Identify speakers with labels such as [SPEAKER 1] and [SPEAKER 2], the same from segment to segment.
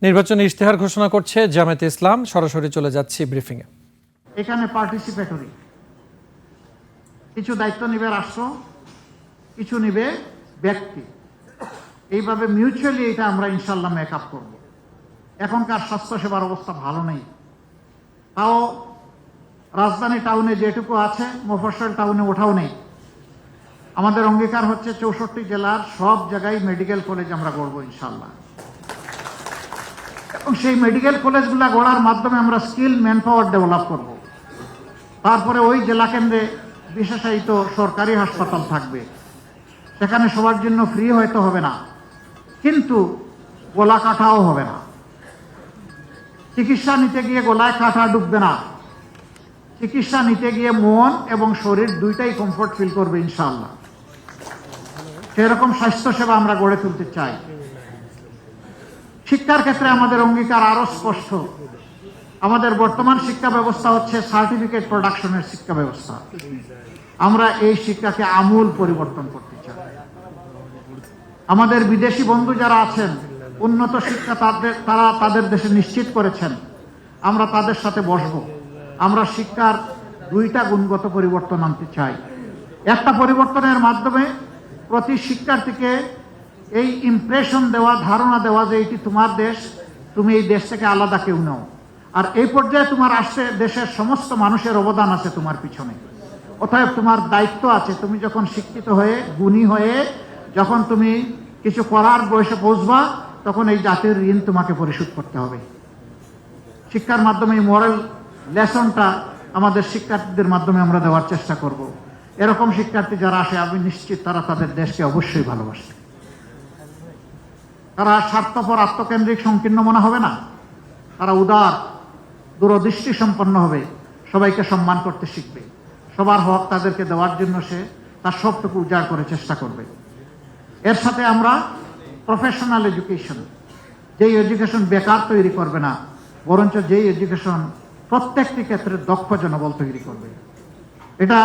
[SPEAKER 1] নির্বাচনী ইশতেহার ঘোষণা করছে জামায়াতে ইসলাম। সরাসরি চলে যাচ্ছি ব্রিফিং এ।
[SPEAKER 2] এখানে পার্টিসিপেটরি কিছু দায়িত্ব নেবে রাষ্ট্র, কিছু নেবে ব্যক্তি, এইভাবে মিউচুয়ালি এটা আমরা ইনশাল্লাহ মেকআপ করব। এখনকার স্বাস্থ্যসেবার অবস্থা ভালো নেই, তাও রাজধানী টাউনে যেটুকু আছে মফস্বল টাউনে ওঠাও নেই। আমাদের অঙ্গীকার হচ্ছে 64 জেলার সব জায়গায় মেডিকেল কলেজ আমরা গড়ব ইনশাল্লাহ, এবং সেই মেডিকেল কলেজগুলো গড়ার মাধ্যমে আমরা স্কিল ম্যান পাওয়ার ডেভেলপ করব। তারপরে ওই জেলা কেন্দ্রে বিশেষায়িত সরকারি হাসপাতাল থাকবে, সেখানে সবার জন্য ফ্রি হয়তো হবে না, কিন্তু গলা কাটাও হবে না। চিকিৎসা নিতে গিয়ে গলায় কাটা ডুববে না, চিকিৎসা নিতে গিয়ে মন এবং শরীর দুইটাই কমফোর্ট ফিল করবে ইনশাআল্লাহ। সেরকম স্বাস্থ্যসেবা আমরা গড়ে তুলতে চাই। শিক্ষার ক্ষেত্রে আমাদের অঙ্গীকার আরো স্পষ্ট। আমাদের বর্তমান শিক্ষা ব্যবস্থা হচ্ছে সার্টিফিকেট প্রোডাকশনের শিক্ষা ব্যবস্থা। আমরা এই শিক্ষাকে আমূল পরিবর্তন করতে চাই। আমাদের বিদেশি বন্ধু যারা আছেন, উন্নত শিক্ষা তারা তাদের দেশে নিশ্চিত করেছেন, আমরা তাদের সাথে বসবো। আমরা শিক্ষার দুইটা গুণগত পরিবর্তন আনতে চাই। একটা পরিবর্তনের মাধ্যমে প্রতি শিক্ষার্থীকে এই ইমপ্রেশন দেওয়া, ধারণা দেওয়া যে এটি তোমার দেশ, তুমি এই দেশ থেকে আলাদা কেউ নও, আর এই পর্যায়ে তোমার আসছে দেশের সমস্ত মানুষের অবদান আছে তোমার পিছনে। অতএব তোমার দায়িত্ব আছে, তুমি যখন শিক্ষিত হয়ে গুণী হয়ে যখন তুমি কিছু করার বয়সে পৌঁছবা, তখন এই জাতির ঋণ তোমাকে পরিশোধ করতে হবে। শিক্ষার মাধ্যমে এই মোরাল লেসনটা আমাদের শিক্ষার্থীদের মাধ্যমে আমরা দেওয়ার চেষ্টা করব। এরকম শিক্ষার্থী যারা আসে, আমি নিশ্চিত তারা তাদের দেশকে অবশ্যই ভালোবাসে। তারা স্বার্থপর, আত্মকেন্দ্রিক, সংকীর্ণ মনে হবে না। তারা উদার, দূরদৃষ্টি সম্পন্ন হবে, সবাইকে সম্মান করতে শিখবে, সবার হক তাদেরকে দেওয়ার জন্য সে তার সবটুকু উজাড় করে চেষ্টা করবে। এর সাথে আমরা প্রফেশনাল এডুকেশন, যেই এডুকেশন বেকার তৈরি করবে না, বরঞ্চ যেই এডুকেশন প্রত্যেকটি ক্ষেত্রে দক্ষ জনবল তৈরি করবে। এটা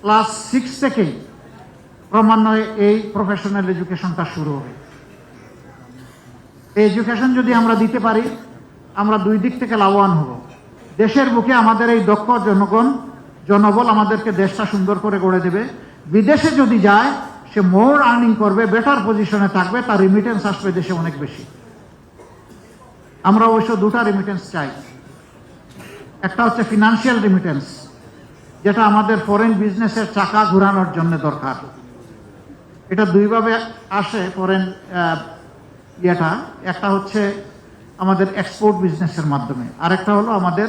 [SPEAKER 2] ক্লাস 6 থেকেই ক্রমান্বয়ে এই প্রফেশনাল এডুকেশনটা শুরু হবে। এই এডুকেশন যদি আমরা দিতে পারি, আমরা দুই দিক থেকে লাভবান হব। দেশের বুকে আমাদের এই দক্ষ জনবল আমাদেরকে দেশটা সুন্দর করে গড়ে দেবে। বিদেশে যদি যায়, সে মোর আর্নিং করবে, বেটার পজিশনে থাকবে, তার রিমিটেন্স আসবে দেশে অনেক বেশি। আমরা অবশ্য দুটা রিমিটেন্স চাই। একটা হচ্ছে ফিনান্সিয়াল রিমিটেন্স, যেটা আমাদের ফরেন বিজনেসের চাকা ঘোরানোর জন্য দরকার। এটা দুইভাবে আসে ফরেন ইয়েটা। একটা হচ্ছে আমাদের এক্সপোর্ট বিজনেসের মাধ্যমে, আরেকটা হলো আমাদের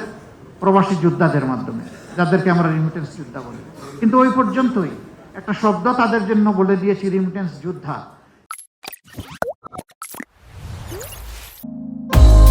[SPEAKER 2] প্রবাসী যোদ্ধাদের মাধ্যমে, যাদেরকে আমরা রিমিটেন্স যোদ্ধা বলি। কিন্তু ওই পর্যন্তই একটা শব্দ তাদের জন্য বলে দিয়েছি, রিমিটেন্স যোদ্ধা।